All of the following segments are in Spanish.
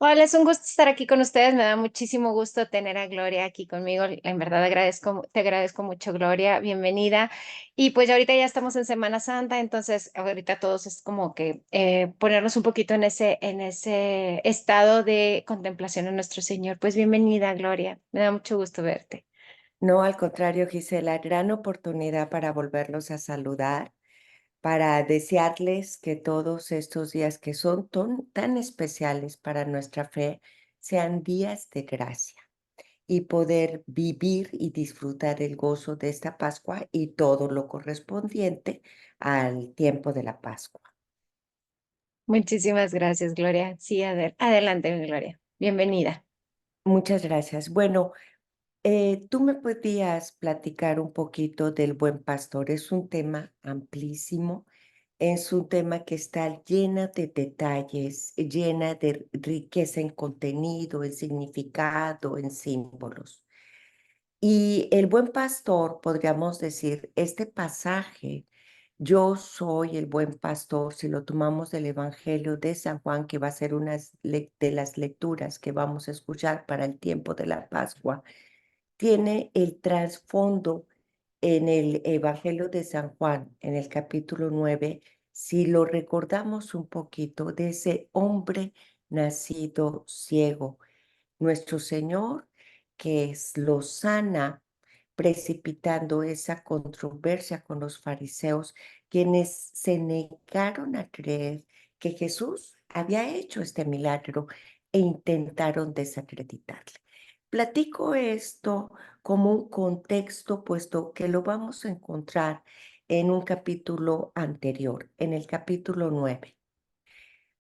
Hola, es un gusto estar aquí con ustedes. Me da muchísimo gusto tener a Gloria aquí conmigo. En verdad te agradezco mucho, Gloria. Bienvenida. Y pues ya ahorita ya estamos en Semana Santa, entonces ahorita todos es como que ponernos un poquito en ese estado de contemplación en nuestro Señor. Pues bienvenida, Gloria. Me da mucho gusto verte. No, al contrario, Gisela, gran oportunidad para volverlos a saludar, para desearles que todos estos días que son tan especiales para nuestra fe sean días de gracia y poder vivir y disfrutar el gozo de esta Pascua y todo lo correspondiente al tiempo de la Pascua. Muchísimas gracias, Gloria. Sí, adelante, Gloria. Bienvenida. Muchas gracias. Bueno, ¿tú me podías platicar un poquito del Buen Pastor? Es un tema amplísimo. Es un tema que está llena de detalles, llena de riqueza en contenido, en significado, en símbolos. Y el buen pastor, podríamos decir, este pasaje, yo soy el buen pastor, si lo tomamos del Evangelio de San Juan, que va a ser una de las lecturas que vamos a escuchar para el tiempo de la Pascua, tiene el trasfondo en el Evangelio de San Juan, en el capítulo 9, si lo recordamos un poquito, de ese hombre nacido ciego. Nuestro Señor lo sana, precipitando esa controversia con los fariseos, quienes se negaron a creer que Jesús había hecho este milagro e intentaron desacreditarle. Platico esto como un contexto, puesto que lo vamos a encontrar en un capítulo anterior, en el capítulo 9.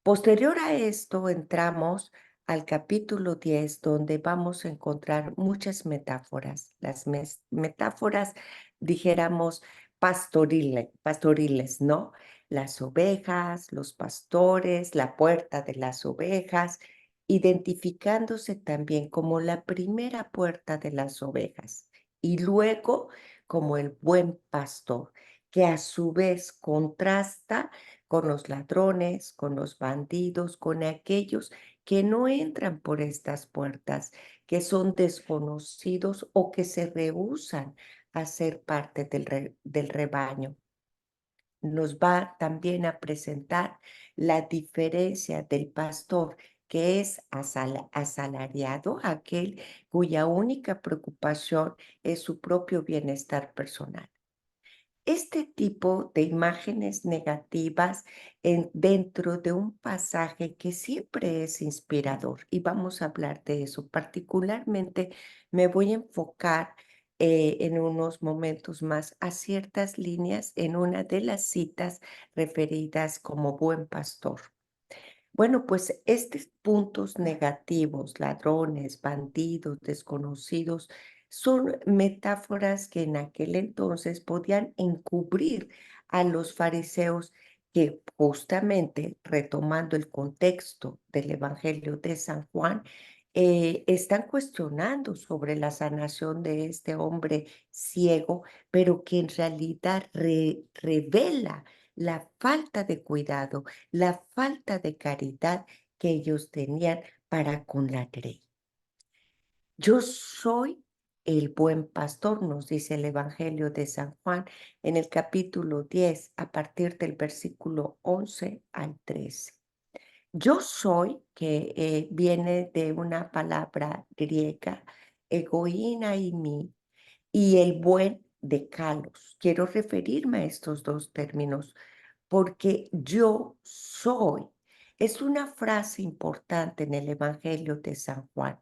Posterior a esto, entramos al capítulo 10, donde vamos a encontrar muchas metáforas. Las metáforas, dijéramos, pastoriles, ¿no? Las ovejas, los pastores, la puerta de las ovejas, identificándose también como la primera puerta de las ovejas y luego como el buen pastor, que a su vez contrasta con los ladrones, con los bandidos, con aquellos que no entran por estas puertas, que son desconocidos o que se rehúsan a ser parte del rebaño. Nos va también a presentar la diferencia del pastor que es asalariado, aquel cuya única preocupación es su propio bienestar personal. Este tipo de imágenes negativas dentro de un pasaje que siempre es inspirador, y vamos a hablar de eso. Particularmente me voy a enfocar en unos momentos más a ciertas líneas en una de las citas referidas como buen pastor. Bueno, pues estos puntos negativos, ladrones, bandidos, desconocidos, son metáforas que en aquel entonces podían encubrir a los fariseos que justamente, retomando el contexto del Evangelio de San Juan, están cuestionando sobre la sanación de este hombre ciego, pero que en realidad revela la falta de cuidado, la falta de caridad que ellos tenían para con la grey. Yo soy el buen pastor, nos dice el Evangelio de San Juan en el capítulo 10, a partir del versículo 11 al 13. Yo soy, que viene de una palabra griega, egoína y mí, y el buen de kalos. Quiero referirme a estos dos términos porque yo soy. Es una frase importante en el Evangelio de San Juan.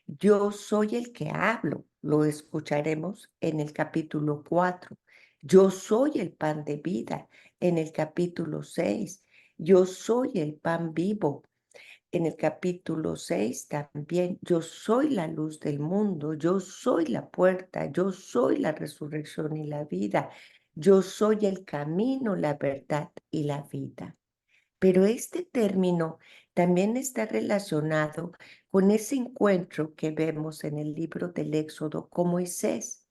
Yo soy el que hablo, lo escucharemos en el capítulo 4. Yo soy el pan de vida en el capítulo 6. Yo soy el pan vivo en el capítulo 6 también. Yo soy la luz del mundo, yo soy la puerta, yo soy la resurrección y la vida. Yo soy el camino, la verdad y la vida. Pero este término también está relacionado con ese encuentro que vemos en el libro del Éxodo con Moisés.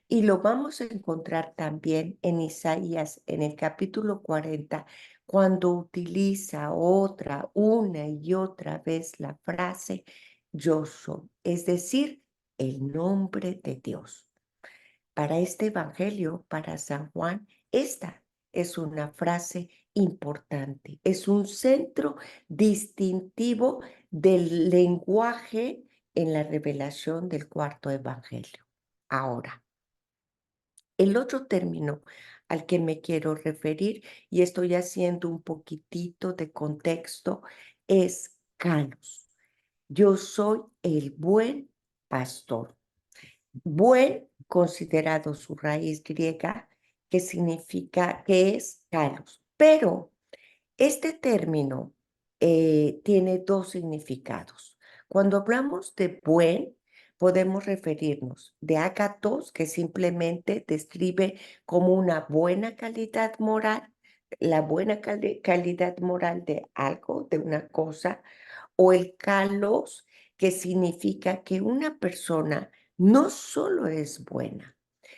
Y lo vamos a encontrar también en Isaías, en el capítulo 40, cuando utiliza una y otra vez la frase yo soy, es decir, el nombre de Dios. Para este evangelio, para San Juan, esta es una frase importante, es un centro distintivo del lenguaje en la revelación del cuarto evangelio. Ahora, el otro término al que me quiero referir, y estoy haciendo un poquitito de contexto, es kalos. Yo soy el buen pastor. Buen, considerado su raíz griega, que significa, que es kalos. Pero este término tiene dos significados. Cuando hablamos de buen, podemos referirnos de agatos, que simplemente describe como una buena calidad moral, la buena calidad moral de algo, de una cosa, o el kalos, que significa que una persona no solo es buena,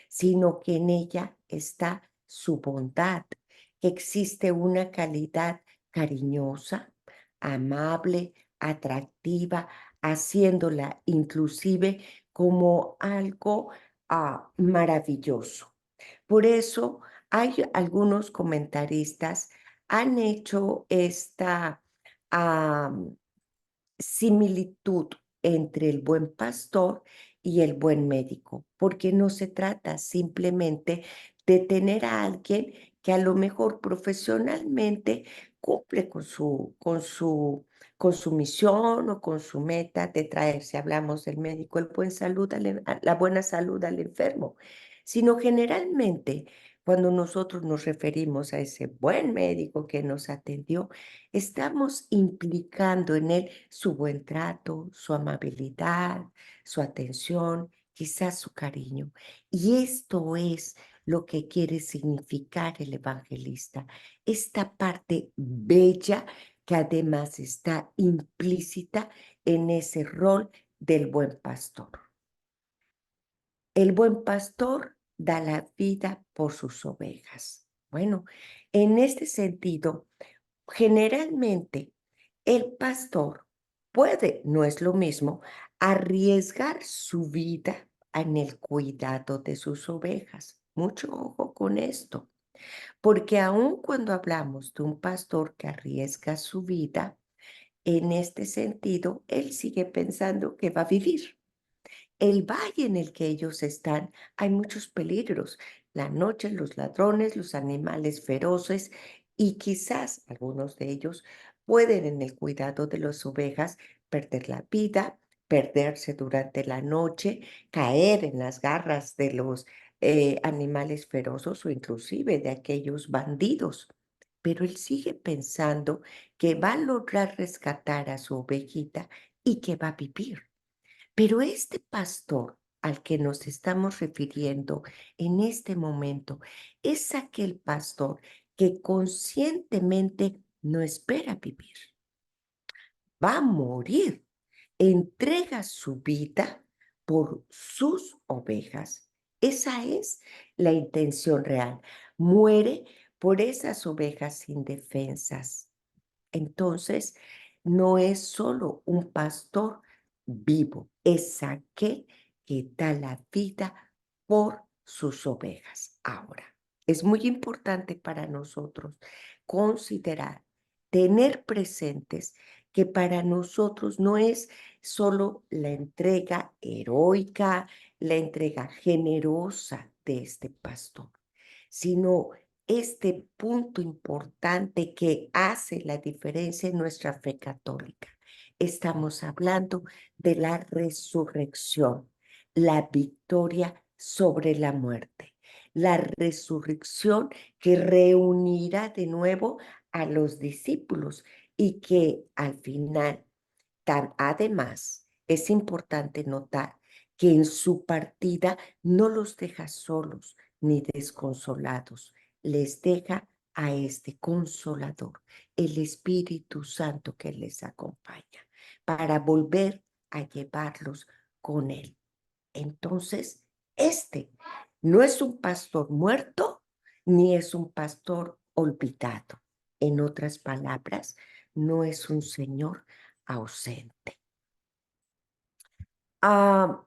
sino que en ella está su bondad, que existe una calidad cariñosa, amable, atractiva, haciéndola inclusive como algo maravilloso. Por eso hay algunos comentaristas han hecho esta similitud entre el buen pastor y el buen médico, porque no se trata simplemente de tener a alguien que a lo mejor profesionalmente cumple con su misión o con su meta de traer, si hablamos del médico, la buena salud al enfermo, sino generalmente cuando nosotros nos referimos a ese buen médico que nos atendió, estamos implicando en él su buen trato, su amabilidad, su atención, quizás su cariño. Y esto es lo que quiere significar el evangelista, esta parte bella que además está implícita en ese rol del buen pastor. El buen pastor da la vida por sus ovejas. Bueno, en este sentido, generalmente, el pastor puede, no es lo mismo, arriesgar su vida en el cuidado de sus ovejas. Mucho ojo con esto, porque aun cuando hablamos de un pastor que arriesga su vida, en este sentido, él sigue pensando que va a vivir. El valle en el que ellos están, hay muchos peligros. La noche, los ladrones, los animales feroces y quizás algunos de ellos pueden en el cuidado de las ovejas perder la vida, perderse durante la noche, caer en las garras de los animales feroces o inclusive de aquellos bandidos. Pero él sigue pensando que va a lograr rescatar a su ovejita y que va a vivir. Pero este pastor al que nos estamos refiriendo en este momento es aquel pastor que conscientemente no espera vivir, va a morir, entrega su vida por sus ovejas. Esa es la intención real. Muere por esas ovejas indefensas. Entonces, no es solo un pastor vivo, es aquel que da la vida por sus ovejas. Ahora, es muy importante para nosotros considerar, tener presentes que para nosotros no es solo la entrega heroica, la entrega generosa de este pastor, sino este punto importante que hace la diferencia en nuestra fe católica. Estamos hablando de la resurrección, la victoria sobre la muerte, la resurrección que reunirá de nuevo a los discípulos y que al final, además, es importante notar que en su partida no los deja solos ni desconsolados, les deja a este consolador, el Espíritu Santo que les acompaña, para volver a llevarlos con él. Entonces, este no es un pastor muerto ni es un pastor olvidado. En otras palabras, no es un Señor ausente. Ah,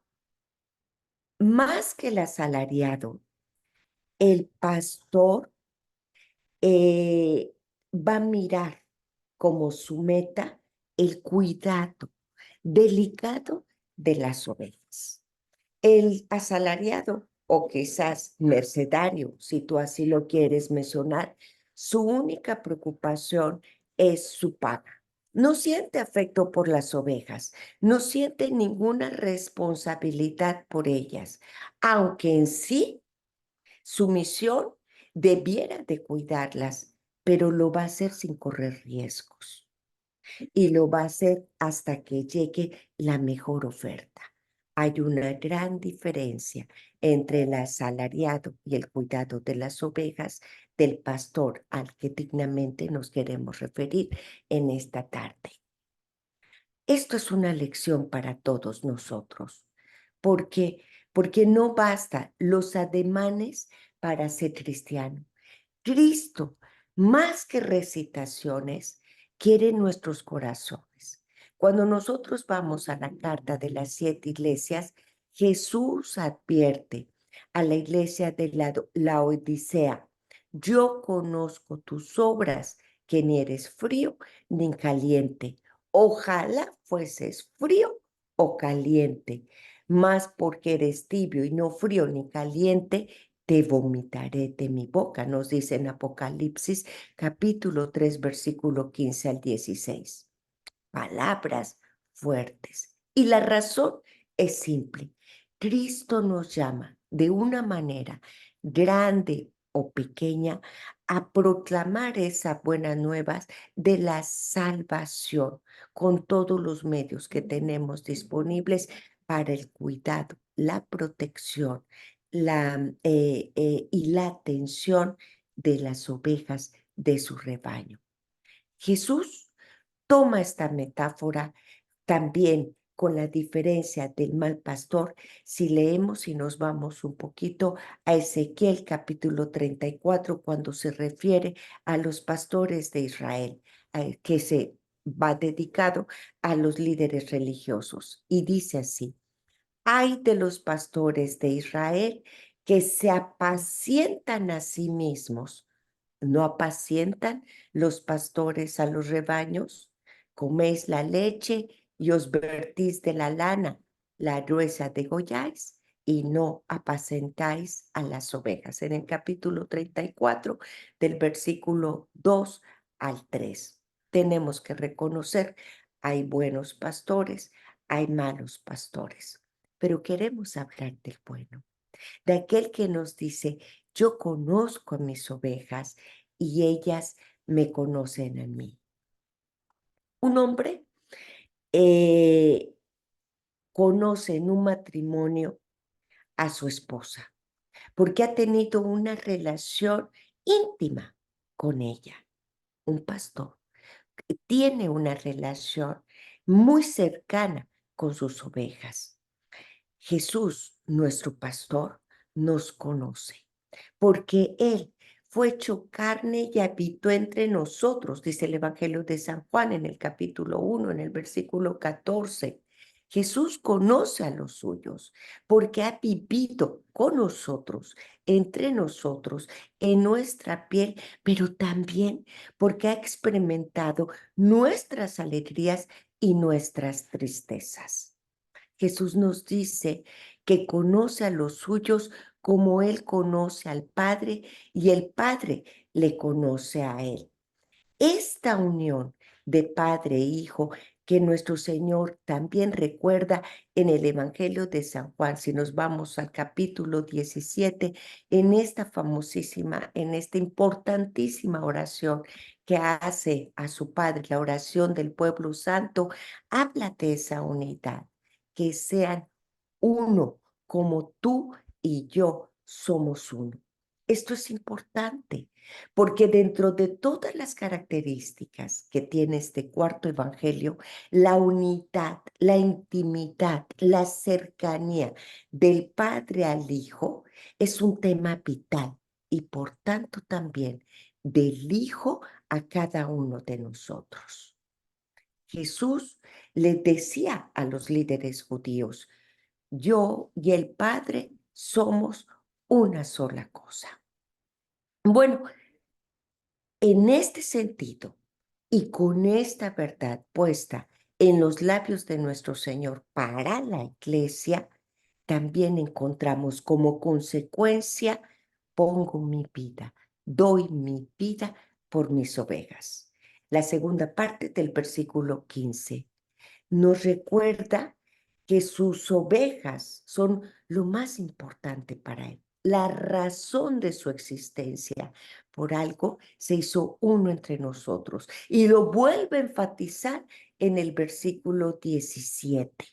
más que el asalariado, el pastor va a mirar como su meta el cuidado delicado de las ovejas. El asalariado, o quizás mercenario, si tú así lo quieres mencionar, su única preocupación es su paga. No siente afecto por las ovejas, no siente ninguna responsabilidad por ellas, aunque en sí su misión debiera de cuidarlas, pero lo va a hacer sin correr riesgos y lo va a hacer hasta que llegue la mejor oferta. Hay una gran diferencia entre el asalariado y el cuidado de las ovejas del pastor al que dignamente nos queremos referir en esta tarde. Esto es una lección para todos nosotros, porque porque no basta los ademanes para ser cristiano. Cristo, más que recitaciones, quiere nuestros corazones. Cuando nosotros vamos a la carta de las 7 iglesias, Jesús advierte a la iglesia de la Odisea: yo conozco tus obras, que ni eres frío ni caliente. Ojalá fueses frío o caliente, mas porque eres tibio y no frío ni caliente, te vomitaré de mi boca, nos dice en Apocalipsis capítulo 3, versículo 15 al 16. Palabras fuertes. Y la razón es simple. Cristo nos llama de una manera grande o pequeña a proclamar esas buenas nuevas de la salvación con todos los medios que tenemos disponibles para el cuidado, la protección y la atención de las ovejas de su rebaño. Jesús toma esta metáfora también con la diferencia del mal pastor, si leemos y nos vamos un poquito a Ezequiel capítulo 34, cuando se refiere a los pastores de Israel, que se va dedicado a los líderes religiosos. Y dice así: ay de los pastores de Israel que se apacientan a sí mismos. ¿No apacientan los pastores a los rebaños? Coméis la leche y os vertís de la lana, la gruesa degolláis y no apacentáis a las ovejas. En el capítulo 34, del versículo 2 al 3. Tenemos que reconocer, hay buenos pastores, hay malos pastores, pero queremos hablar del bueno, de aquel que nos dice: yo conozco a mis ovejas y ellas me conocen a mí. Un hombre eh, conoce en un matrimonio a su esposa porque ha tenido una relación íntima con ella. Un pastor tiene una relación muy cercana con sus ovejas. Jesús, nuestro pastor, nos conoce, porque Él fue hecho carne y habitó entre nosotros, dice el Evangelio de San Juan en el capítulo 1, en el versículo 14. Jesús conoce a los suyos porque ha vivido con nosotros, entre nosotros, en nuestra piel, pero también porque ha experimentado nuestras alegrías y nuestras tristezas. Jesús nos dice que conoce a los suyos como Él conoce al Padre y el Padre le conoce a Él. Esta unión de Padre e Hijo que nuestro Señor también recuerda en el Evangelio de San Juan, si nos vamos al capítulo 17, en esta famosísima, en esta importantísima oración que hace a su Padre, la oración del pueblo santo, habla de esa unidad, que sean uno como tú y yo somos uno. Esto es importante porque dentro de todas las características que tiene este cuarto evangelio, la unidad, la intimidad, la cercanía del Padre al Hijo es un tema vital y por tanto también del Hijo a cada uno de nosotros. Jesús les decía a los líderes judíos: yo y el Padre somos una sola cosa. Bueno, en este sentido y con esta verdad puesta en los labios de nuestro Señor para la iglesia, también encontramos como consecuencia: pongo mi vida, doy mi vida por mis ovejas. La segunda parte del versículo 15 nos recuerda que sus ovejas son lo más importante para él, la razón de su existencia. Por algo se hizo uno entre nosotros y lo vuelve a enfatizar en el versículo 17.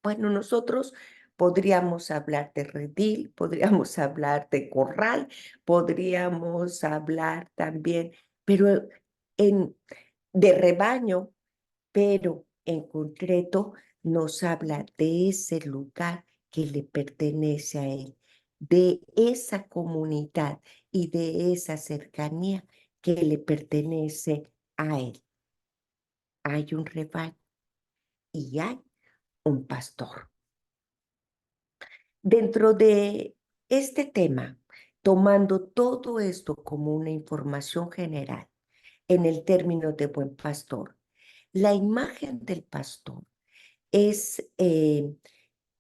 Bueno, nosotros podríamos hablar de redil, podríamos hablar de corral, podríamos hablar también, pero en, de rebaño, pero en concreto nos habla de ese lugar que le pertenece a él, de esa comunidad y de esa cercanía que le pertenece a él. Hay un rebaño y hay un pastor. Dentro de este tema, tomando todo esto como una información general en el término de buen pastor, la imagen del pastor es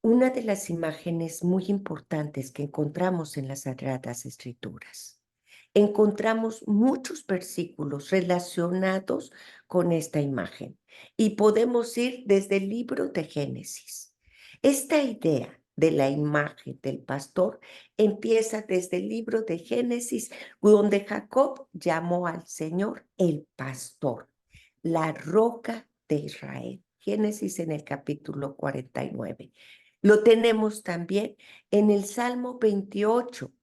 una de las imágenes muy importantes que encontramos en las Sagradas Escrituras. Encontramos muchos versículos relacionados con esta imagen y podemos ir desde el libro de Génesis. Esta idea de la imagen del pastor empieza desde el libro de Génesis, donde Jacob llamó al Señor el pastor, la roca de Israel. Génesis en el capítulo 49. Lo tenemos también en el Salmo 28,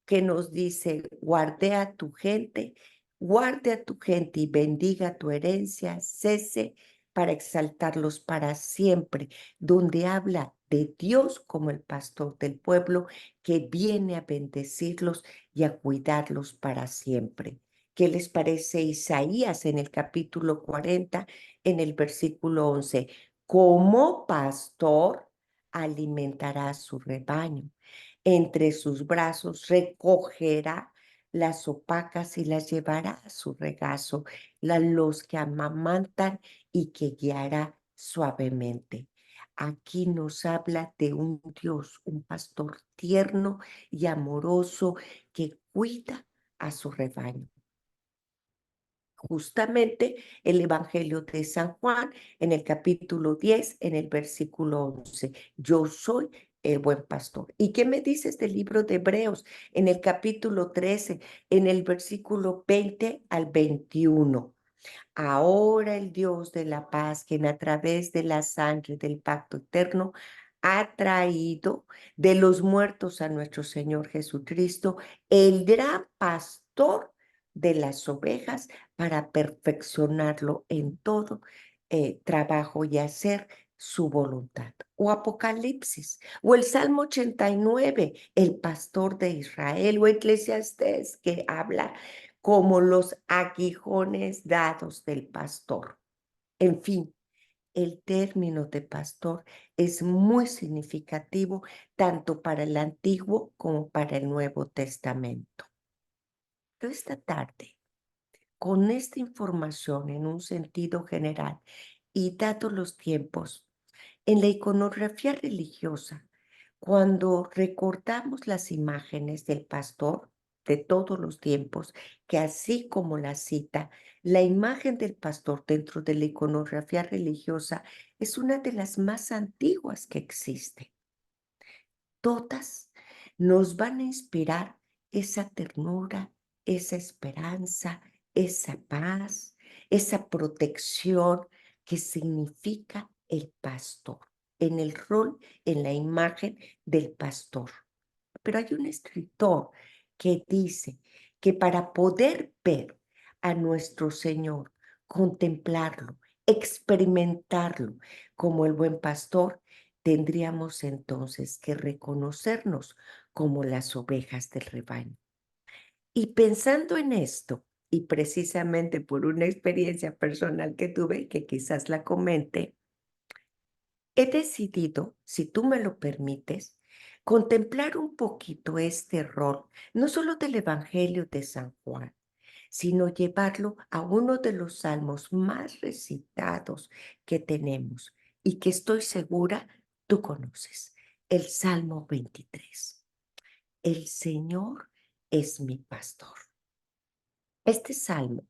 que nos dice: guarde a tu gente y bendiga tu herencia, cese para exaltarlos para siempre, donde habla de Dios como el pastor del pueblo que viene a bendecirlos y a cuidarlos para siempre. ¿Qué les parece Isaías en el capítulo 40, en el versículo 11? Como pastor alimentará su rebaño, entre sus brazos recogerá las opacas y las llevará a su regazo, los que amamantan, y que guiará suavemente. Aquí nos habla de un Dios, un pastor tierno y amoroso que cuida a su rebaño. Justamente el Evangelio de San Juan, en el capítulo 10, en el versículo 11. Yo soy el buen pastor. ¿Y qué me dices del libro de Hebreos, en el capítulo 13, en el versículo 20 al 21? Ahora el Dios de la paz, quien a través de la sangre del pacto eterno ha traído de los muertos a nuestro Señor Jesucristo, el gran pastor de las ovejas, para perfeccionarlo en todo trabajo y hacer su voluntad. O Apocalipsis, o el Salmo 89, el pastor de Israel, o Eclesiastés, que habla como los aguijones dados del pastor. En fin, el término de pastor es muy significativo tanto para el Antiguo como para el Nuevo Testamento. Pero esta tarde, con esta información en un sentido general y dados los tiempos, en la iconografía religiosa, cuando recordamos las imágenes del pastor de todos los tiempos, que así como la cita, la imagen del pastor dentro de la iconografía religiosa es una de las más antiguas que existe. Todas nos van a inspirar esa ternura, esa esperanza, esa paz, esa protección que significa el pastor, en el rol, en la imagen del pastor. Pero hay un escritor que dice que para poder ver a nuestro Señor, contemplarlo, experimentarlo como el buen pastor, tendríamos entonces que reconocernos como las ovejas del rebaño. Y pensando en esto, y precisamente por una experiencia personal que tuve, que quizás la comente, he decidido, si tú me lo permites, contemplar un poquito este rol, no solo del Evangelio de San Juan, sino llevarlo a uno de los salmos más recitados que tenemos y que estoy segura tú conoces, el Salmo 23. El Señor es mi pastor. Este salmo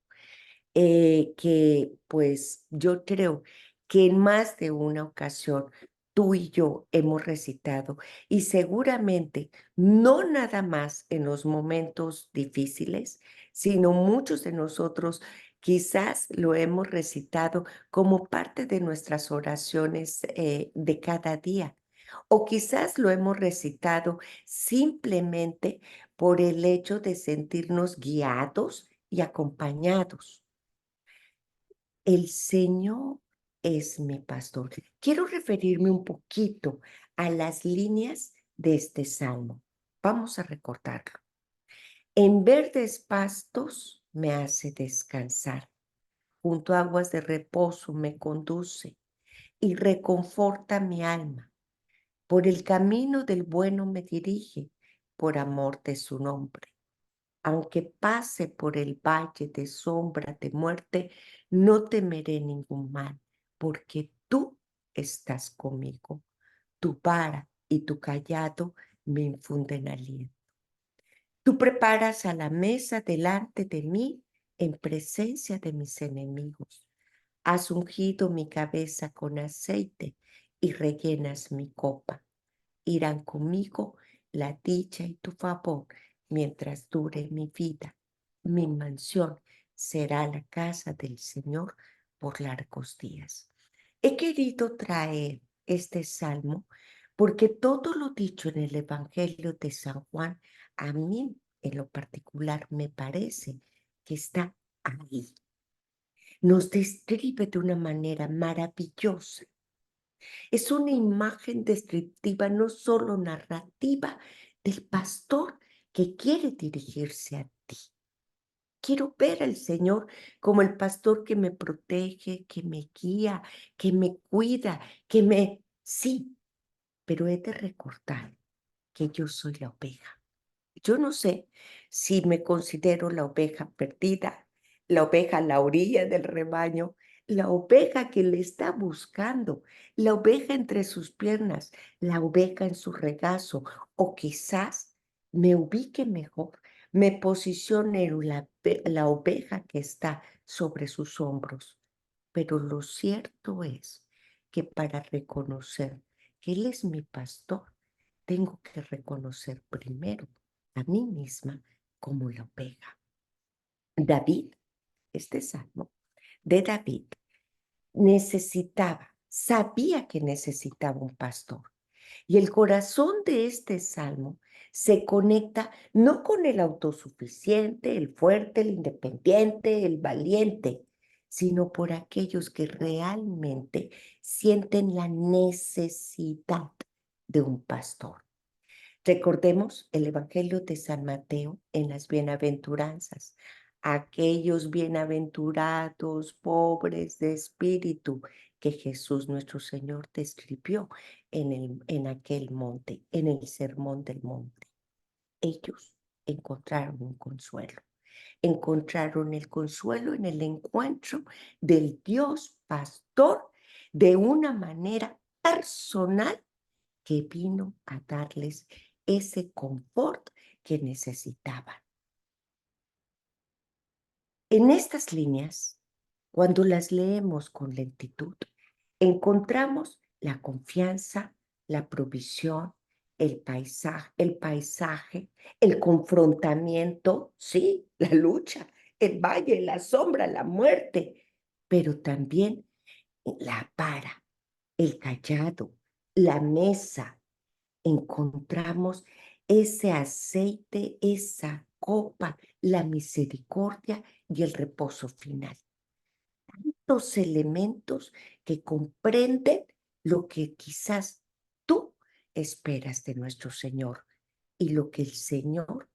que pues yo creo que en más de una ocasión tú y yo hemos recitado y seguramente no nada más en los momentos difíciles, sino muchos de nosotros quizás lo hemos recitado como parte de nuestras oraciones de cada día. O quizás lo hemos recitado simplemente por el hecho de sentirnos guiados y acompañados. El Señor es mi pastor. Quiero referirme un poquito a las líneas de este salmo. Vamos a recordarlo. En verdes pastos me hace descansar. Junto a aguas de reposo me conduce y reconforta mi alma. Por el camino del bueno me dirige, por amor de su nombre. Aunque pase por el valle de sombra de muerte, no temeré ningún mal, porque tú estás conmigo. Tu vara y tu callado me infunden aliento. Tú preparas a la mesa delante de mí en presencia de mis enemigos. Has ungido mi cabeza con aceite y rellenas mi copa. Irán conmigo la dicha y tu favor mientras dure mi vida. Mi mansión será la casa del Señor por largos días. He querido traer este salmo porque todo lo dicho en el Evangelio de San Juan, a mí en lo particular me parece que está ahí. Nos describe de una manera maravillosa. Es una imagen descriptiva, no solo narrativa, del pastor que quiere dirigirse a ti. Quiero ver al Señor como el pastor que me protege, que me guía, que me cuida, que me... Sí, pero he de recordar que yo soy la oveja. Yo no sé si me considero la oveja perdida, la oveja a la orilla del rebaño, la oveja que le está buscando, la oveja entre sus piernas, la oveja en su regazo, o quizás me ubique mejor, me posicione en la oveja que está sobre sus hombros. Pero lo cierto es que para reconocer que Él es mi pastor, tengo que reconocer primero a mí misma como la oveja. David, este salmo de David, sabía que necesitaba un pastor. Y el corazón de este salmo se conecta no con el autosuficiente, el fuerte, el independiente, el valiente, sino por aquellos que realmente sienten la necesidad de un pastor. Recordemos el Evangelio de San Mateo en las bienaventuranzas. Aquellos bienaventurados, pobres de espíritu, que Jesús nuestro Señor describió en aquel monte, en el sermón del monte. Ellos encontraron un consuelo. Encontraron el consuelo en el encuentro del Dios pastor de una manera personal que vino a darles ese confort que necesitaban. En estas líneas, cuando las leemos con lentitud, encontramos la confianza, la provisión, el paisaje, el confrontamiento, sí, la lucha, el valle, la sombra, la muerte, pero también la vara, el callado, la mesa, encontramos ese aceite, esa copa, la misericordia y el reposo final. Dos elementos que comprenden lo que quizás tú esperas de nuestro Señor y lo que el Señor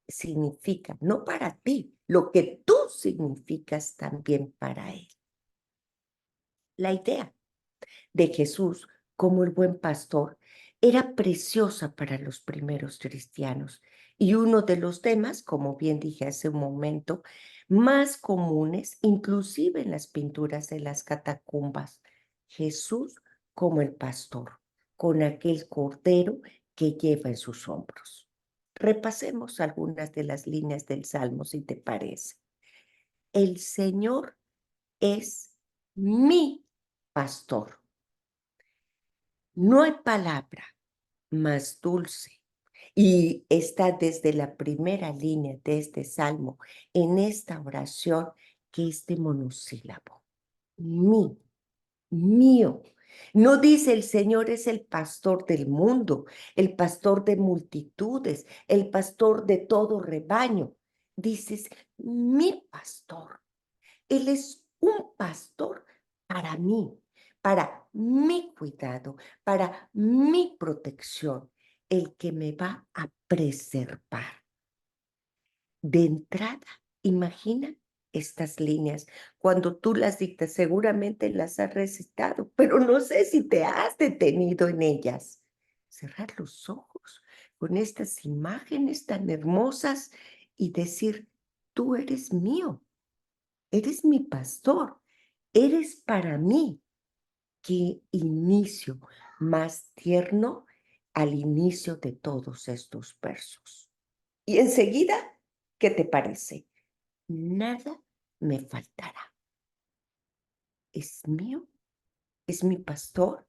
significa, no para ti, lo que tú significas también para Él. La idea de Jesús como el buen pastor era preciosa para los primeros cristianos y uno de los temas, como bien dije hace un momento, más comunes, inclusive en las pinturas de las catacumbas. Jesús como el pastor, con aquel cordero que lleva en sus hombros. Repasemos algunas de las líneas del Salmo, si te parece. El Señor es mi pastor. No hay palabra más dulce. Y está desde la primera línea de este salmo, en esta oración, que este monosílabo. Mi, mío. No dice el Señor es el pastor del mundo, el pastor de multitudes, el pastor de todo rebaño. Dices, mi pastor. Él es un pastor para mí, para mi cuidado, para mi protección, el que me va a preservar. De entrada, imagina estas líneas. Cuando tú las dictas, seguramente las has recitado, pero no sé si te has detenido en ellas. Cerrar los ojos con estas imágenes tan hermosas y decir, tú eres mío. Eres mi pastor, eres para mí. Qué inicio más tierno al inicio de todos estos versos. Y enseguida, ¿qué te parece? Nada me faltará. Es mío, es mi pastor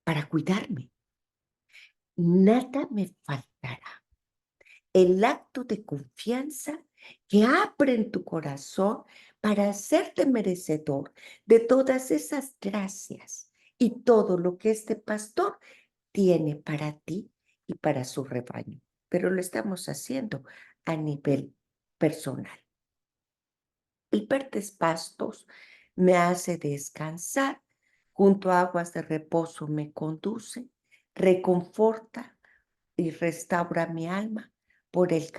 para cuidarme. Nada me faltará. El acto de confianza que abre en tu corazón para hacerte merecedor de todas esas gracias y todo lo que este pastor tiene para ti y para su rebaño. Pero lo estamos haciendo a nivel personal. El verdes pastos me hace descansar, junto a aguas de reposo me conduce, reconforta y restaura mi alma, por el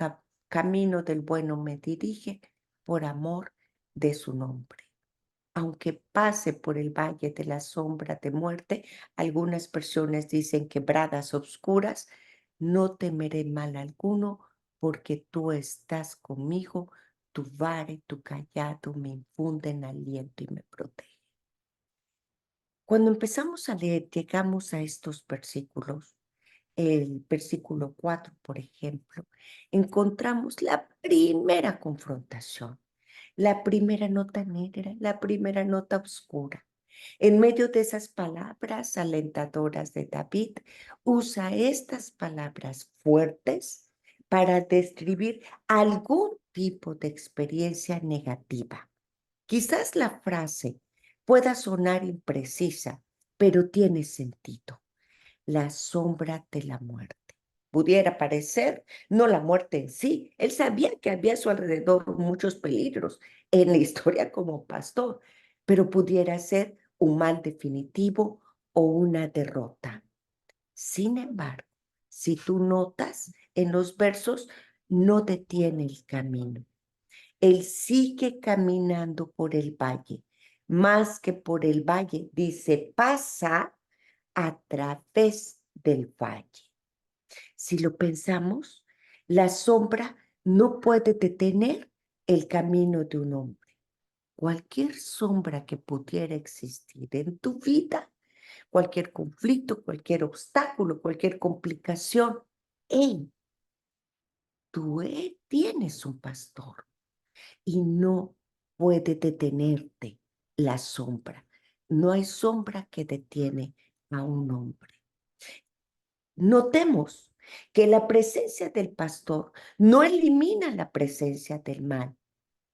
camino del bueno me dirige, por amor de su nombre. Aunque pase por el valle de la sombra de muerte, algunas personas dicen quebradas obscuras, no temeré mal alguno, porque tú estás conmigo, tu vara y tu cayado me infunden aliento y me protegen. Cuando empezamos a leer, llegamos a estos versículos, el versículo 4, por ejemplo, encontramos la primera confrontación, la primera nota negra, la primera nota oscura. En medio de esas palabras alentadoras de David, usa estas palabras fuertes para describir algún tipo de experiencia negativa. Quizás la frase pueda sonar imprecisa, pero tiene sentido. La sombra de la muerte. Pudiera parecer, no la muerte en sí. Él sabía que había a su alrededor muchos peligros en la historia como pastor, pero pudiera ser un mal definitivo o una derrota. Sin embargo, si tú notas en los versos, no detiene el camino. Él sigue caminando por el valle, más que por el valle, dice, pasa a través del valle. Si lo pensamos, la sombra no puede detener el camino de un hombre. Cualquier sombra que pudiera existir en tu vida, cualquier conflicto, cualquier obstáculo, cualquier complicación, hey, tú tienes un pastor y no puede detenerte la sombra. No hay sombra que detiene a un hombre. Notemos que la presencia del pastor no elimina la presencia del mal.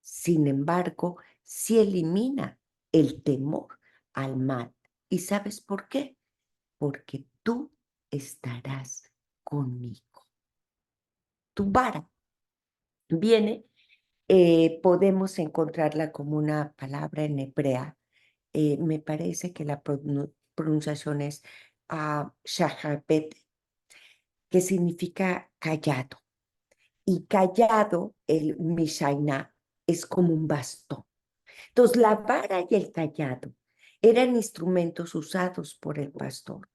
Sin embargo, sí elimina el temor al mal. ¿Y sabes por qué? Porque tú estarás conmigo. Tu vara viene, podemos encontrarla como una palabra en hebrea. Me parece que la pronunciación es shahabet, que significa callado. Y callado, el Mishaina, es como un bastón. Entonces, la vara y el cayado eran instrumentos usados por el pastor.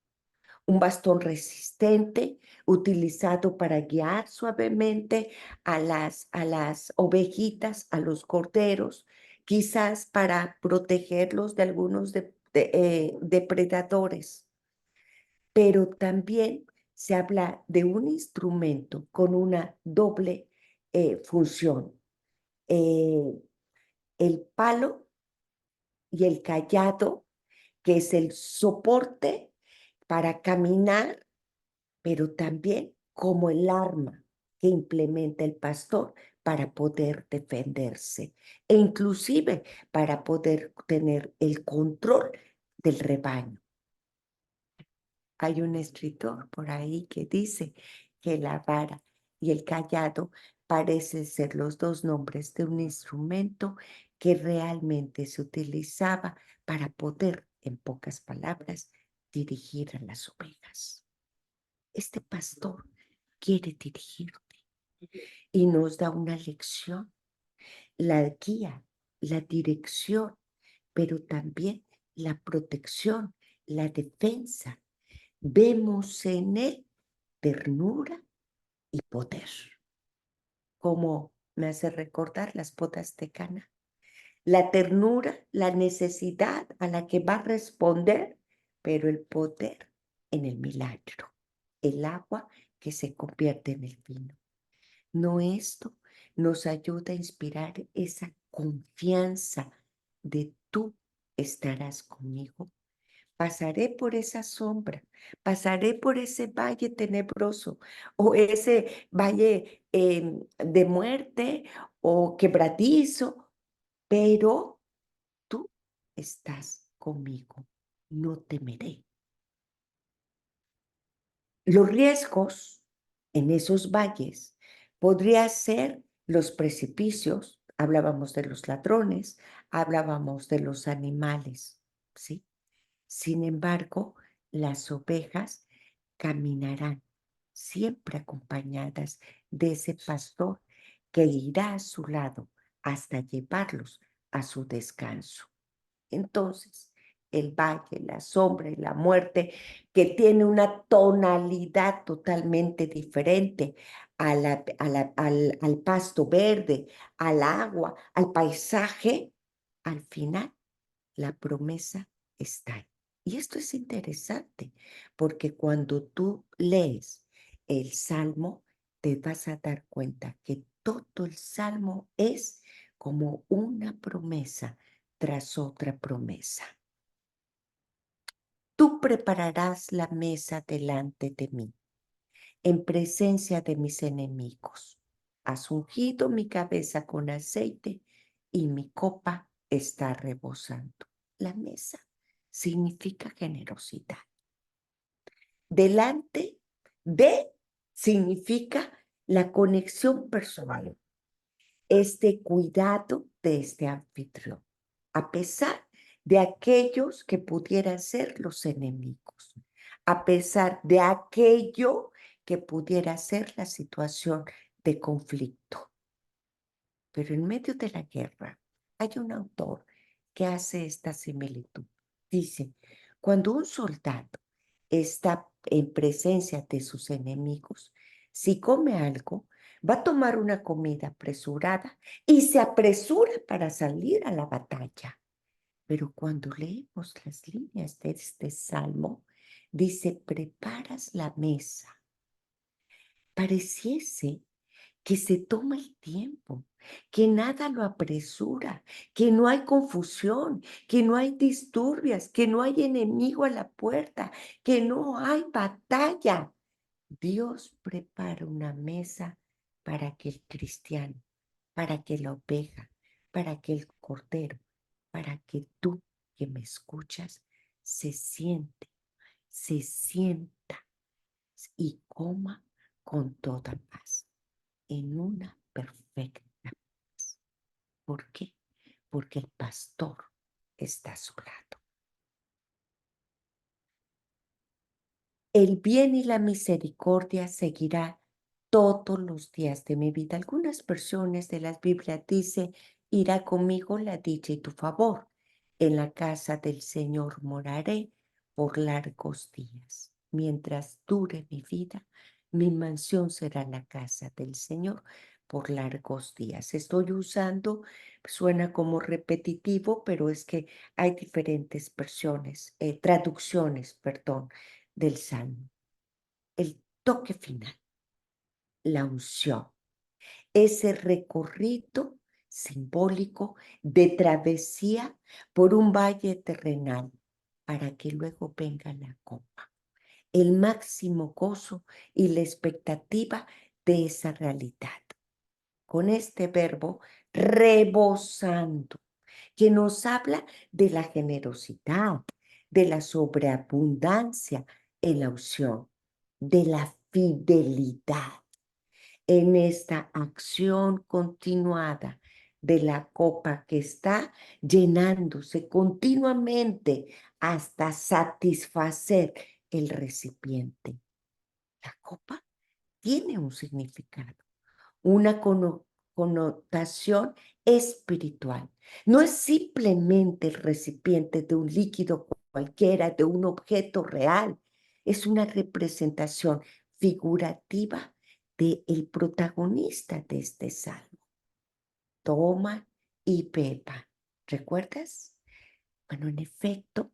Un bastón resistente utilizado para guiar suavemente a las ovejitas, a los corderos, quizás para protegerlos de algunos depredadores. Pero también se habla de un instrumento con una doble función. Eh, el palo y el cayado, que es el soporte para caminar, pero también como el arma que implementa el pastor para poder defenderse e inclusive para poder tener el control del rebaño. Hay un escritor por ahí que dice que la vara y el cayado parecen ser los dos nombres de un instrumento que realmente se utilizaba para poder, en pocas palabras, dirigir a las ovejas. Este pastor quiere dirigirte y nos da una lección, la guía, la dirección, pero también la protección, la defensa. Vemos en él ternura y poder, como me hace recordar las bodas de Cana. La ternura, la necesidad a la que va a responder, pero el poder en el milagro, el agua que se convierte en el vino. No, esto nos ayuda a inspirar esa confianza de tú estarás conmigo. Pasaré por esa sombra, pasaré por ese valle tenebroso o ese valle de muerte o quebradizo, pero tú estás conmigo, no temeré. Los riesgos en esos valles podría ser los precipicios, hablábamos de los ladrones, hablábamos de los animales, ¿sí? Sin embargo, las ovejas caminarán siempre acompañadas de ese pastor que irá a su lado hasta llevarlos a su descanso. Entonces, el valle, la sombra y la muerte, que tiene una tonalidad totalmente diferente al pasto verde, al agua, al paisaje, al final la promesa está ahí. Y esto es interesante, porque cuando tú lees el Salmo, te vas a dar cuenta que todo el Salmo es como una promesa tras otra promesa. Tú prepararás la mesa delante de mí, en presencia de mis enemigos. Has ungido mi cabeza con aceite y mi copa está rebosando. La mesa significa generosidad. Delante de significa la conexión personal, este cuidado de este anfitrión, a pesar de aquellos que pudieran ser los enemigos, a pesar de aquello que pudiera ser la situación de conflicto. Pero en medio de la guerra hay un autor que hace esta similitud. Dice, cuando un soldado está en presencia de sus enemigos, si come algo, va a tomar una comida apresurada y se apresura para salir a la batalla. Pero cuando leemos las líneas de este salmo, dice, preparas la mesa. Pareciese que se toma el tiempo, que nada lo apresura, que no hay confusión, que no hay disturbios, que no hay enemigo a la puerta, que no hay batalla. Dios prepara una mesa para que el cristiano, para que la oveja, para que el cordero, para que tú que me escuchas se sienta y coma con toda paz, en una perfecta paz. ¿Por qué? Porque el pastor está a su lado. El bien y la misericordia seguirá todos los días de mi vida. Algunas versiones de las Biblias dice, irá conmigo la dicha y tu favor. En la casa del Señor moraré por largos días. Mientras dure mi vida, mi mansión será la casa del Señor por largos días. Estoy usando, suena como repetitivo, pero es que hay diferentes versiones, traducciones, perdón, del Salmo. El toque final, la unción, ese recorrido simbólico de travesía por un valle terrenal para que luego venga la copa, el máximo gozo y la expectativa de esa realidad. Con este verbo rebosando, que nos habla de la generosidad, de la sobreabundancia en la unción, de la fidelidad en esta acción continuada de la copa que está llenándose continuamente hasta satisfacer el recipiente. La copa tiene un significado, una connotación espiritual. No es simplemente el recipiente de un líquido cualquiera, de un objeto real. Es una representación figurativa del protagonista de este salmo. Toma y beba. ¿Recuerdas? Bueno, en efecto,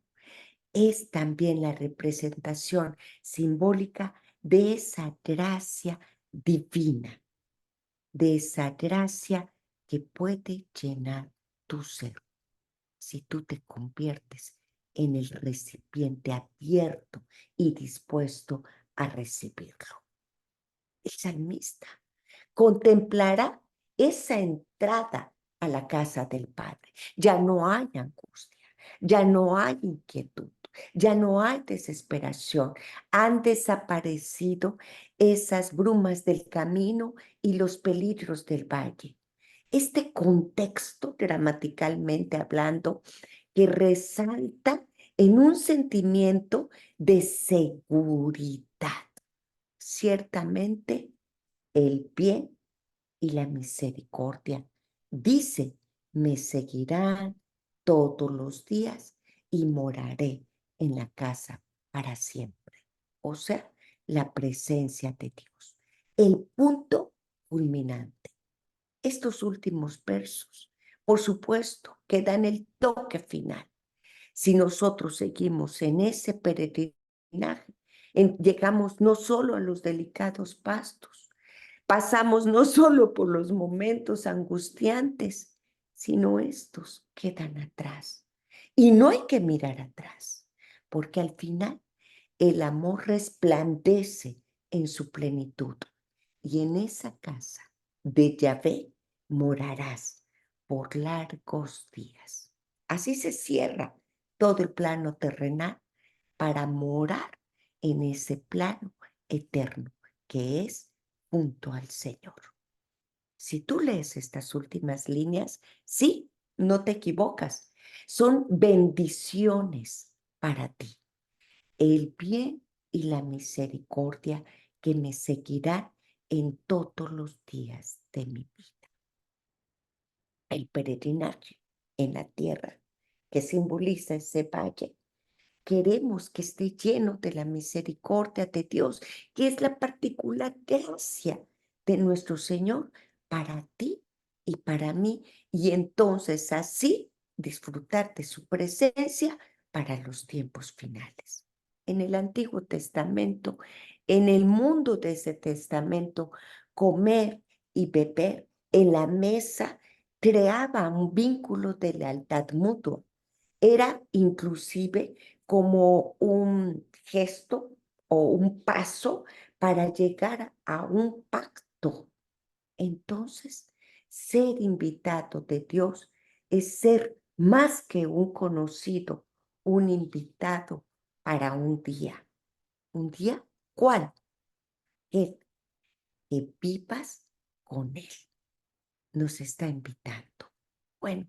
es también la representación simbólica de esa gracia divina, de esa gracia que puede llenar tu ser si tú te conviertes en el recipiente abierto y dispuesto a recibirlo. El salmista contemplará esa entrada a la casa del Padre. Ya no hay angustia, ya no hay inquietud, ya no hay desesperación. Han desaparecido esas brumas del camino y los peligros del valle. Este contexto, gramaticalmente hablando, que resalta en un sentimiento de seguridad. Ciertamente, el bien y la misericordia. Dice, me seguirán todos los días y moraré en la casa para siempre. O sea, la presencia de Dios. El punto culminante. Estos últimos versos, por supuesto, que dan el toque final. Si nosotros seguimos en ese peregrinaje, llegamos no solo a los delicados pastos, pasamos no solo por los momentos angustiantes, sino estos quedan atrás. Y no hay que mirar atrás, porque al final el amor resplandece en su plenitud. Y en esa casa de Yahvé morarás por largos días. Así se cierra todo el plano terrenal para morar en ese plano eterno que es junto al Señor. Si tú lees estas últimas líneas, sí, no te equivocas. Son bendiciones para ti. El bien y la misericordia que me seguirán en todos los días de mi vida. El peregrinaje en la tierra que simboliza ese valle. Queremos que esté lleno de la misericordia de Dios, que es la particular gracia de nuestro Señor para ti y para mí. Y entonces así disfrutar de su presencia para los tiempos finales. En el Antiguo Testamento, en el mundo de ese testamento, comer y beber en la mesa creaba un vínculo de lealtad mutua. Era inclusive como un gesto o un paso para llegar a un pacto. Entonces, ser invitado de Dios es ser más que un conocido, un invitado para un día. ¿Un día cuál? El que vivas con Él. Nos está invitando. Bueno,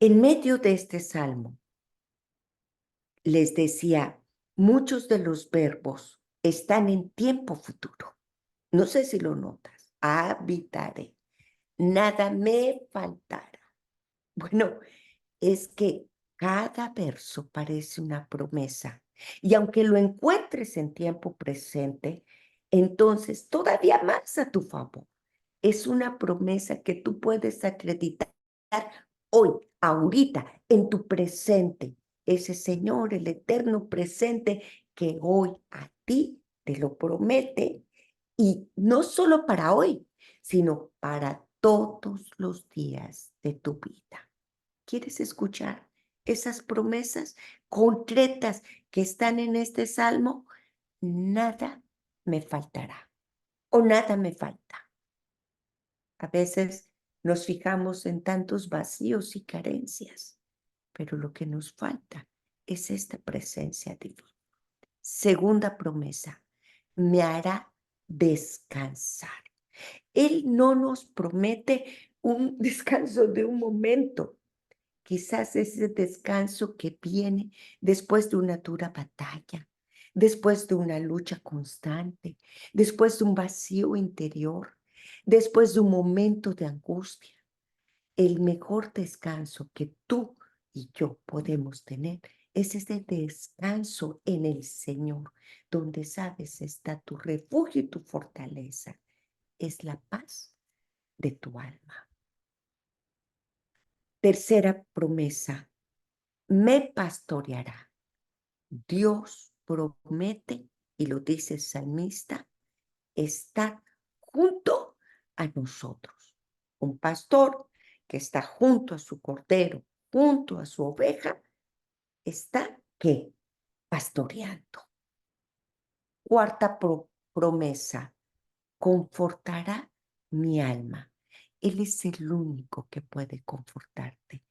en medio de este salmo, les decía, muchos de los verbos están en tiempo futuro. No sé si lo notas. Habitaré, nada me faltará. Bueno, es que cada verso parece una promesa. Y aunque lo encuentres en tiempo presente, entonces todavía más a tu favor. Es una promesa que tú puedes acreditar hoy, ahorita, en tu presente. Ese Señor, el eterno presente, que hoy a ti te lo promete. Y no solo para hoy, sino para todos los días de tu vida. ¿Quieres escuchar esas promesas concretas que están en este salmo? Nada me faltará o nada me falta. A veces nos fijamos en tantos vacíos y carencias, pero lo que nos falta es esta presencia divina. Segunda promesa, me hará descansar. Él no nos promete un descanso de un momento. Quizás ese descanso que viene después de una dura batalla, después de una lucha constante, después de un vacío interior, después de un momento de angustia. El mejor descanso que tú y yo podemos tener es ese descanso en el Señor, donde sabes está tu refugio y tu fortaleza. Es la paz de tu alma. Tercera promesa, me pastoreará. Dios promete, y lo dice el salmista, estar junto a nosotros. Un pastor que está junto a su cordero, junto a su oveja, está, ¿qué? Pastoreando. Cuarta promesa, confortará mi alma. Él es el único que puede confortarte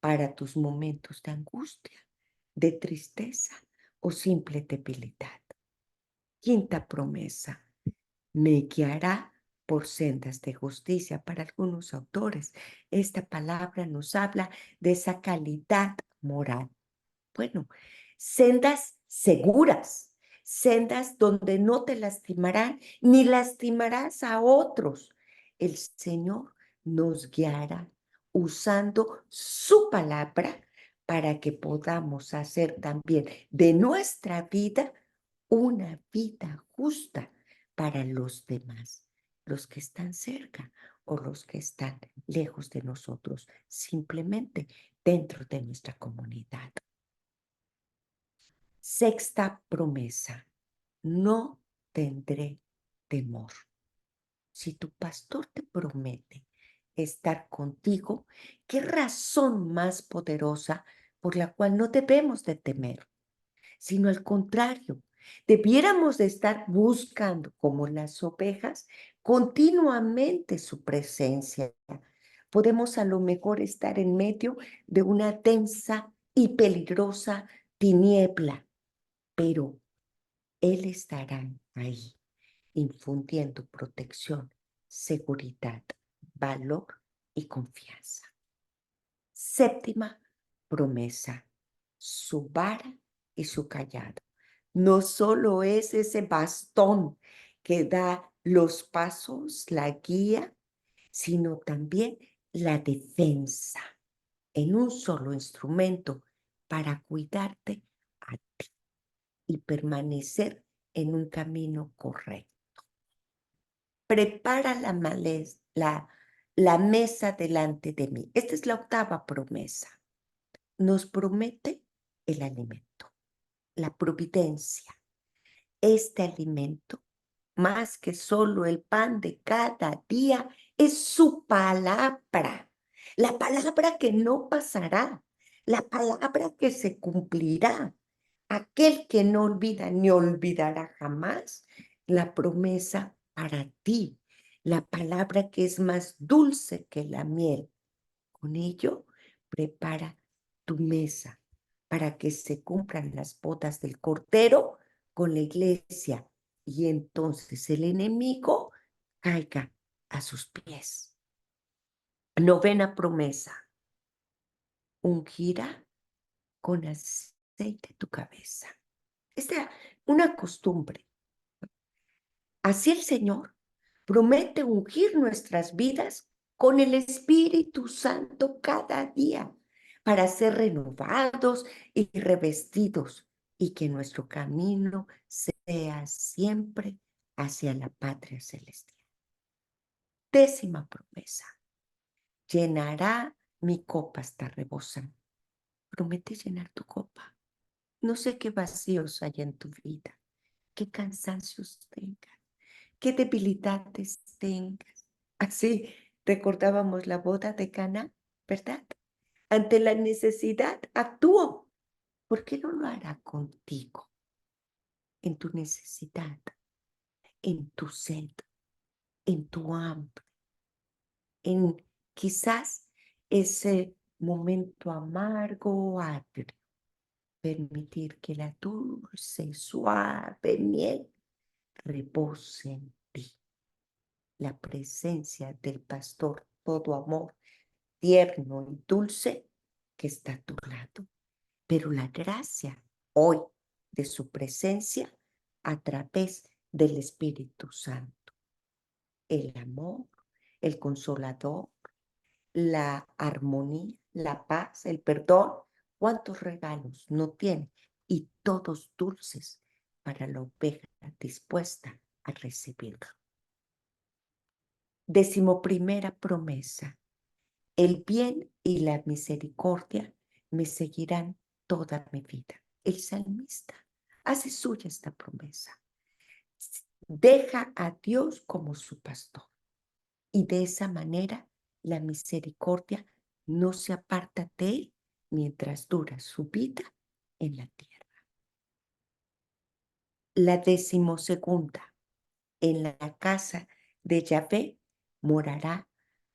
para tus momentos de angustia, de tristeza o simple debilidad. Quinta promesa, me guiará por sendas de justicia. Para algunos autores, esta palabra nos habla de esa calidad moral. Bueno, sendas seguras, sendas donde no te lastimarán ni lastimarás a otros. El Señor nos guiará usando su palabra para que podamos hacer también de nuestra vida una vida justa para los demás, los que están cerca o los que están lejos de nosotros, simplemente dentro de nuestra comunidad. Sexta promesa, no tendré temor. Si tu pastor te promete estar contigo, ¿qué razón más poderosa por la cual no debemos de temer? Sino al contrario, debiéramos de estar buscando, como las ovejas, continuamente su presencia. Podemos a lo mejor estar en medio de una densa y peligrosa tiniebla, pero Él estará ahí, infundiendo protección, seguridad, valor y confianza. Séptima promesa, su vara y su callado. No solo es ese bastón que da los pasos, la guía, sino también la defensa en un solo instrumento para cuidarte a ti y permanecer en un camino correcto. Prepara la mesa delante de mí. Esta es la octava promesa. Nos promete el alimento, la providencia. Este alimento, más que solo el pan de cada día, es su palabra. La palabra que no pasará, la palabra que se cumplirá. Aquel que no olvida ni olvidará jamás la promesa para ti, la palabra que es más dulce que la miel. Con ello, prepara tu mesa para que se cumplan las bodas del Cordero con la iglesia y entonces el enemigo caiga a sus pies. Novena promesa, ungirá con aceite tu cabeza. Esta es una costumbre. Así el Señor promete ungir nuestras vidas con el Espíritu Santo cada día para ser renovados y revestidos y que nuestro camino sea siempre hacia la patria celestial. 10ª promesa. Llenará mi copa hasta rebosar. Promete llenar tu copa. No sé qué vacíos hay en tu vida, qué cansancios tengas, qué debilidades tengas. Así recordábamos la boda de Caná, ¿verdad? Ante la necesidad, actuó. ¿Por qué no lo hará contigo? En tu necesidad, en tu sed, en tu hambre, en quizás ese momento amargo o agrio. Permitir que la dulce, suave miel repose en ti. La presencia del pastor, todo amor, tierno y dulce, que está a tu lado. Pero la gracia hoy de su presencia a través del Espíritu Santo. El amor, el consolador, la armonía, la paz, el perdón. ¿Cuántos regalos no tiene? Y todos dulces para la oveja dispuesta a recibirlo. 11ª promesa. El bien y la misericordia me seguirán toda mi vida. El salmista hace suya esta promesa. Deja a Dios como su pastor y de esa manera la misericordia no se aparta de él mientras dura su vida en la tierra. La 12ª. En la casa de Yahvé morará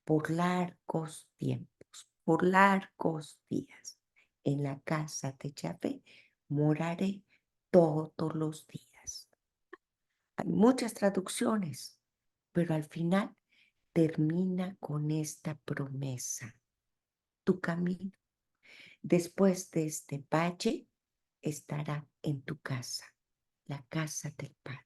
por largos tiempos, por largos días. En la casa de Yahvé moraré todos los días. Hay muchas traducciones, pero al final termina con esta promesa. Tu camino después de este valle estará en tu casa, la casa del Padre.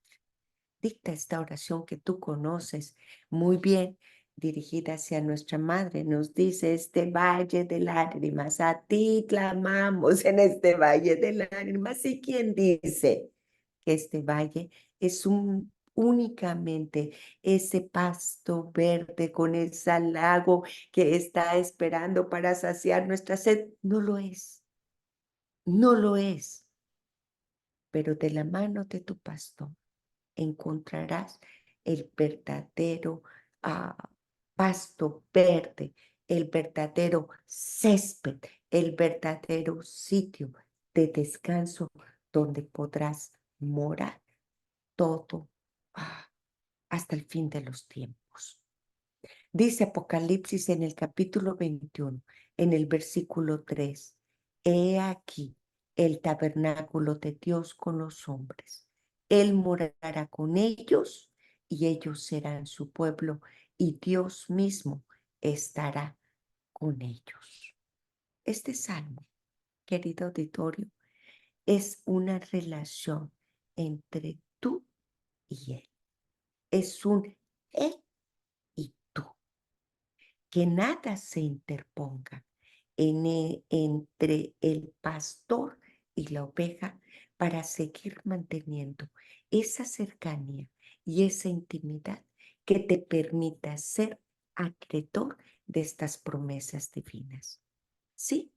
Dicta esta oración que tú conoces muy bien, dirigida hacia nuestra Madre. Nos dice, este valle de lágrimas, a ti clamamos en este valle de lágrimas. ¿Y quién dice que este valle es únicamente ese pasto verde con ese lago que está esperando para saciar nuestra sed? No lo es, no lo es, pero de la mano de tu pastor encontrarás el verdadero pasto verde, el verdadero césped, el verdadero sitio de descanso donde podrás morar todo hasta el fin de los tiempos. Dice Apocalipsis en el capítulo 21, en el versículo 3, he aquí el tabernáculo de Dios con los hombres. Él morará con ellos y ellos serán su pueblo y Dios mismo estará con ellos. Este salmo, querido auditorio, es una relación entre tú y él. Es un él y tú. Que nada se interponga entre el pastor y la oveja para seguir manteniendo esa cercanía y esa intimidad que te permita ser acreedor de estas promesas divinas. Sí,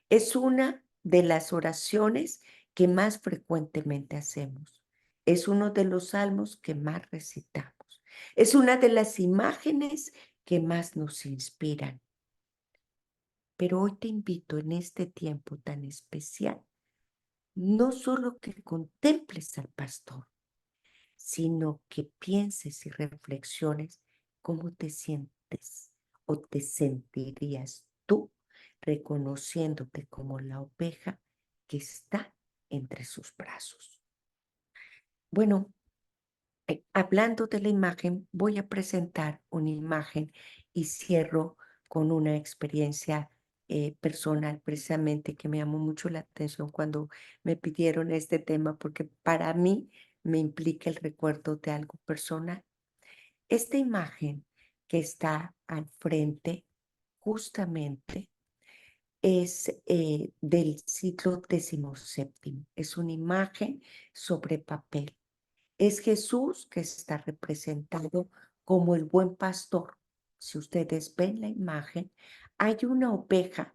es una de las oraciones que más frecuentemente hacemos. Es uno de los salmos que más recitamos. Es una de las imágenes que más nos inspiran. Pero hoy te invito en este tiempo tan especial, no solo que contemples al pastor, sino que pienses y reflexiones cómo te sientes o te sentirías tú reconociéndote como la oveja que está entre sus brazos. Bueno, hablando de la imagen, voy a presentar una imagen y cierro con una experiencia personal precisamente que me llamó mucho la atención cuando me pidieron este tema porque para mí me implica el recuerdo de algo personal. Esta imagen que está al frente justamente es del siglo XVII. Es una imagen sobre papel. Es Jesús que está representado como el buen pastor. Si ustedes ven la imagen, hay una oveja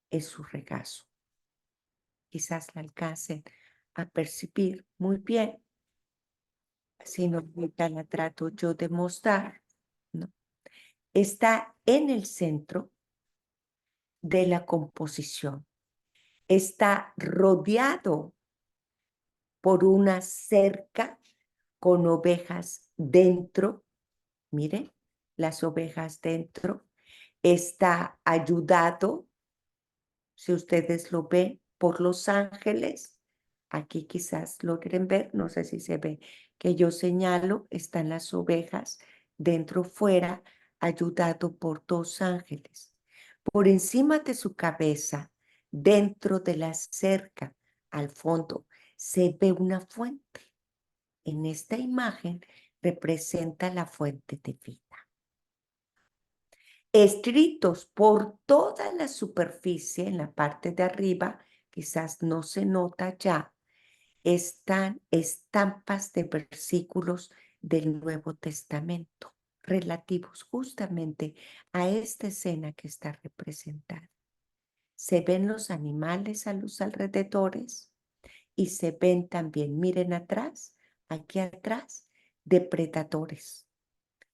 en su regazo. Quizás la alcancen a percibir muy bien. Si no, ahorita la trato yo de mostrar, ¿no? Está en el centro de la composición. Está rodeado por una cerca con ovejas dentro. Miren, las ovejas dentro. Está ayudado, si ustedes lo ven, por los ángeles. Aquí quizás logren ver, no sé si se ve, que yo señalo, están las ovejas dentro, fuera, ayudado por dos ángeles. Por encima de su cabeza, dentro de la cerca, al fondo, se ve una fuente. En esta imagen representa la fuente de vida. Escritos por toda la superficie, en la parte de arriba, quizás no se nota ya, están estampas de versículos del Nuevo Testamento relativos justamente a esta escena que está representada. Se ven los animales a los alrededores y se ven también, miren atrás, aquí atrás, depredadores,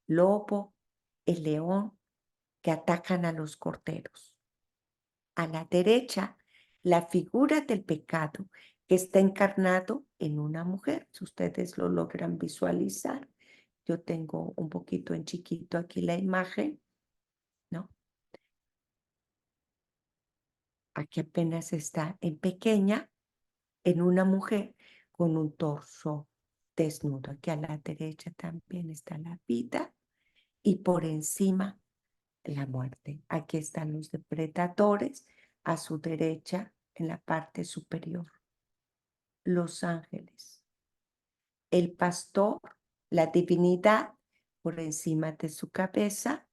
lobo, el león, que atacan a los corderos. A la derecha, la figura del pecado que está encarnado en una mujer, si ustedes lo logran visualizar. Yo tengo un poquito en chiquito aquí la imagen, ¿no? Aquí apenas está en pequeña, en una mujer con un torso desnudo. Aquí a la derecha también está la vida y por encima la muerte. Aquí están los depredadores, a su derecha, en la parte superior, los ángeles. El pastor, la divinidad, por encima de su cabeza,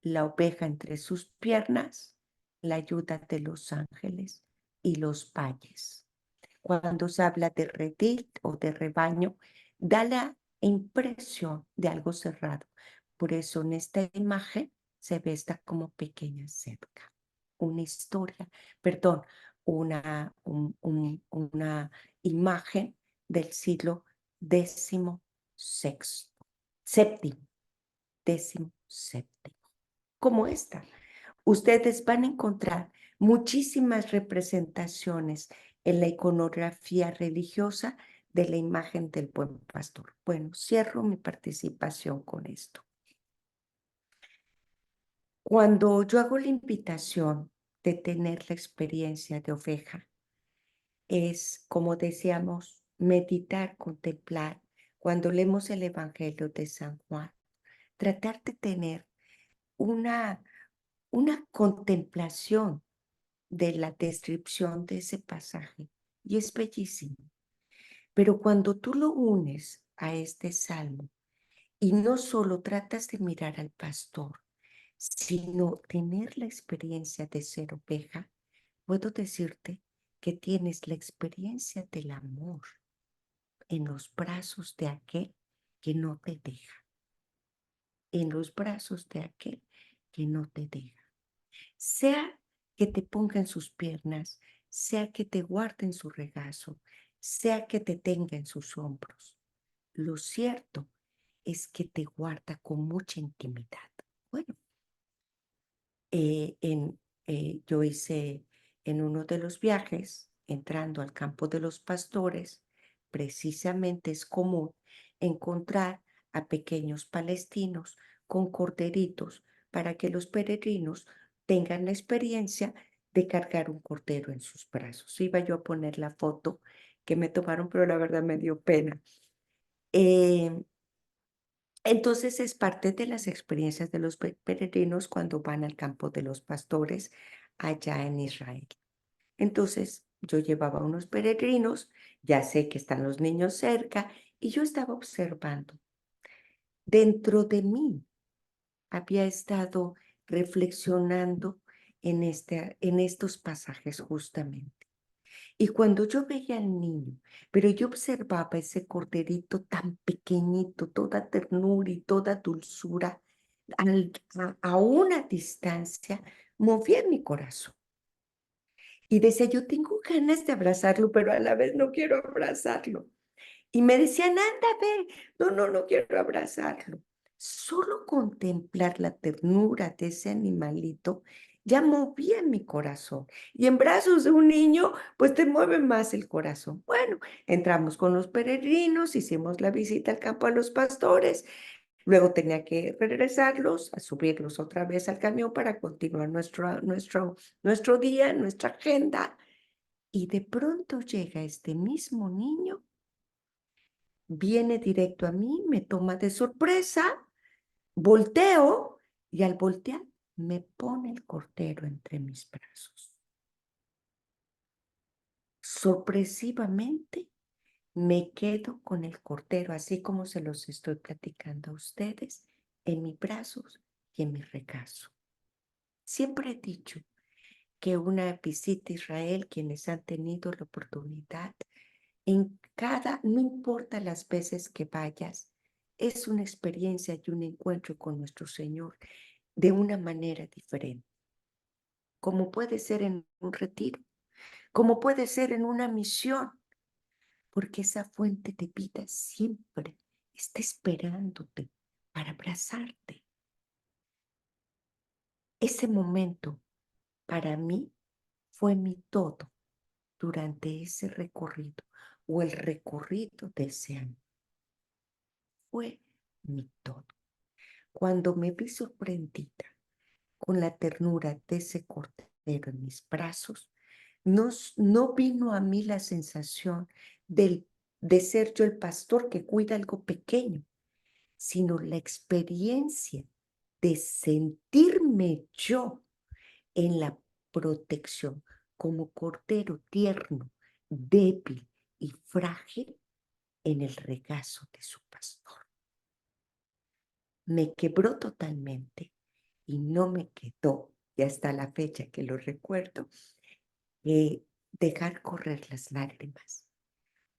la oveja entre sus piernas, la ayuda de los ángeles y los valles. Cuando se habla de redil o de rebaño, da la impresión de algo cerrado. Por eso en esta imagen se ve esta como pequeña cerca. Una historia, perdón, una imagen del siglo XVI, séptimo, XVII, como esta. Ustedes van a encontrar muchísimas representaciones en la iconografía religiosa de la imagen del buen pastor. Bueno, cierro mi participación con esto. Cuando yo hago la invitación de tener la experiencia de oveja, es, como decíamos, meditar, contemplar. Cuando leemos el Evangelio de San Juan, tratar de tener una, una contemplación de la descripción de ese pasaje. Y es bellísimo. Pero cuando tú lo unes a este salmo y no solo tratas de mirar al pastor, sino tener la experiencia de ser oveja, puedo decirte que tienes la experiencia del amor en los brazos de aquel que no te deja, en los brazos de aquel que no te deja. Sea que te ponga en sus piernas, sea que te guarde en su regazo, sea que te tenga en sus hombros. Lo cierto es que te guarda con mucha intimidad. Bueno, yo hice en uno de los viajes, entrando al campo de los pastores, precisamente es común encontrar a pequeños palestinos con corderitos para que los peregrinos tengan la experiencia de cargar un cordero en sus brazos. Iba yo a poner la foto que me tomaron, pero la verdad me dio pena. Entonces es parte de las experiencias de los peregrinos cuando van al campo de los pastores allá en Israel. Entonces yo llevaba unos peregrinos, ya sé que están los niños cerca y yo estaba observando. Dentro de mí había estado reflexionando en estos pasajes justamente. Y cuando yo veía al niño, pero yo observaba ese corderito tan pequeñito, toda ternura y toda dulzura, a una distancia, movía mi corazón. Y decía, yo tengo ganas de abrazarlo, pero a la vez no quiero abrazarlo. Y me decían, anda, ve, no, no, no quiero abrazarlo. Solo contemplar la ternura de ese animalito ya movía mi corazón. Y en brazos de un niño, pues te mueve más el corazón. Bueno, entramos con los peregrinos, hicimos la visita al campo a los pastores, luego tenía que regresarlos, a subirlos otra vez al camión para continuar nuestro día, nuestra agenda. Y de pronto llega este mismo niño, viene directo a mí, me toma de sorpresa, volteo y al voltear me pone el cordero entre mis brazos. Sorpresivamente me quedo con el cordero, así como se los estoy platicando a ustedes, en mis brazos y en mi regazo. Siempre he dicho que una visita a Israel, quienes han tenido la oportunidad, no importa las veces que vayas, es una experiencia y un encuentro con nuestro Señor de una manera diferente, como puede ser en un retiro, como puede ser en una misión, porque esa fuente de vida siempre está esperándote para abrazarte. Ese momento para mí fue mi todo durante ese recorrido o el recorrido de ese año. Fue mi todo. Cuando me vi sorprendida con la ternura de ese cordero en mis brazos, no vino a mí la sensación de ser yo el pastor que cuida algo pequeño, sino la experiencia de sentirme yo en la protección como cordero tierno, débil y frágil en el regazo de su pastor. Me quebró totalmente y no me quedó, y hasta la fecha que lo recuerdo, dejar correr las lágrimas,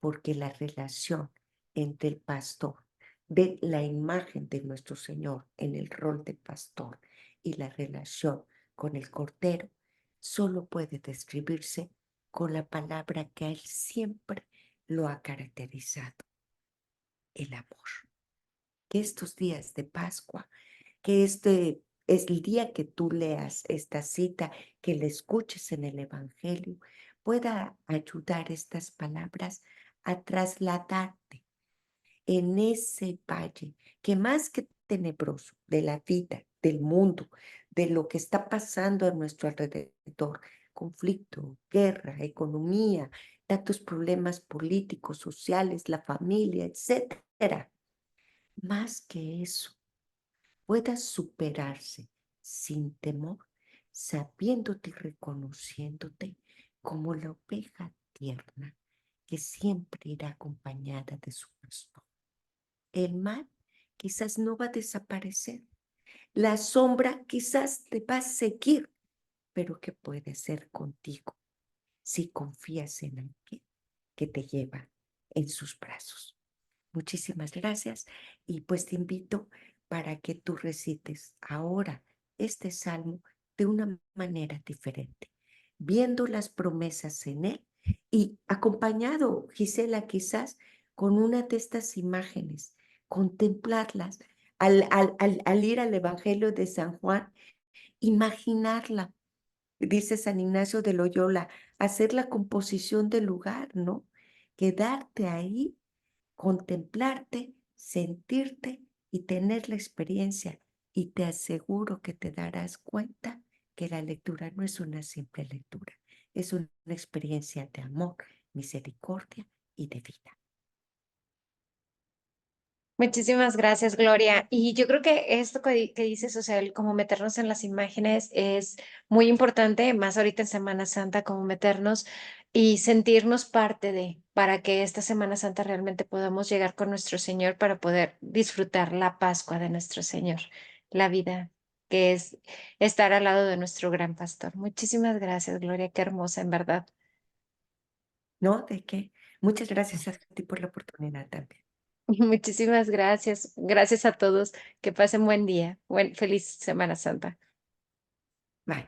porque la relación entre el pastor, de la imagen de nuestro Señor en el rol de pastor y la relación con el cordero, solo puede describirse con la palabra que a él siempre lo ha caracterizado, el amor. Que estos días de Pascua, que este es el día que tú leas esta cita, que la escuches en el Evangelio, pueda ayudar estas palabras a trasladarte en ese valle que más que tenebroso de la vida, del mundo, de lo que está pasando a nuestro alrededor, conflicto, guerra, economía, tantos problemas políticos, sociales, la familia, etcétera. Más que eso, pueda superarse sin temor, sabiéndote y reconociéndote como la oveja tierna que siempre irá acompañada de su pastor. El mal quizás no va a desaparecer, la sombra quizás te va a seguir, pero ¿qué puede hacer contigo si confías en alguien que te lleva en sus brazos? Muchísimas gracias y pues te invito para que tú recites ahora este salmo de una manera diferente, viendo las promesas en él y acompañado, Gisela, quizás con una de estas imágenes, contemplarlas al ir al Evangelio de San Juan, imaginarla, dice San Ignacio de Loyola, hacer la composición del lugar, ¿no? Quedarte ahí, contemplarte, sentirte y tener la experiencia. Y te aseguro que te darás cuenta que la lectura no es una simple lectura, es una experiencia de amor, misericordia y de vida. Muchísimas gracias, Gloria. Y yo creo que esto que dices, o sea, el como meternos en las imágenes es muy importante, más ahorita en Semana Santa, como meternos y sentirnos parte de, para que esta Semana Santa realmente podamos llegar con nuestro Señor para poder disfrutar la Pascua de nuestro Señor. la vida, que es estar al lado de nuestro gran pastor. Muchísimas gracias, Gloria, qué hermosa, en verdad. ¿No? ¿De qué? Muchas gracias a ti por la oportunidad también. Muchísimas gracias. Gracias a todos. Que pasen buen día. Feliz Semana Santa. Bye.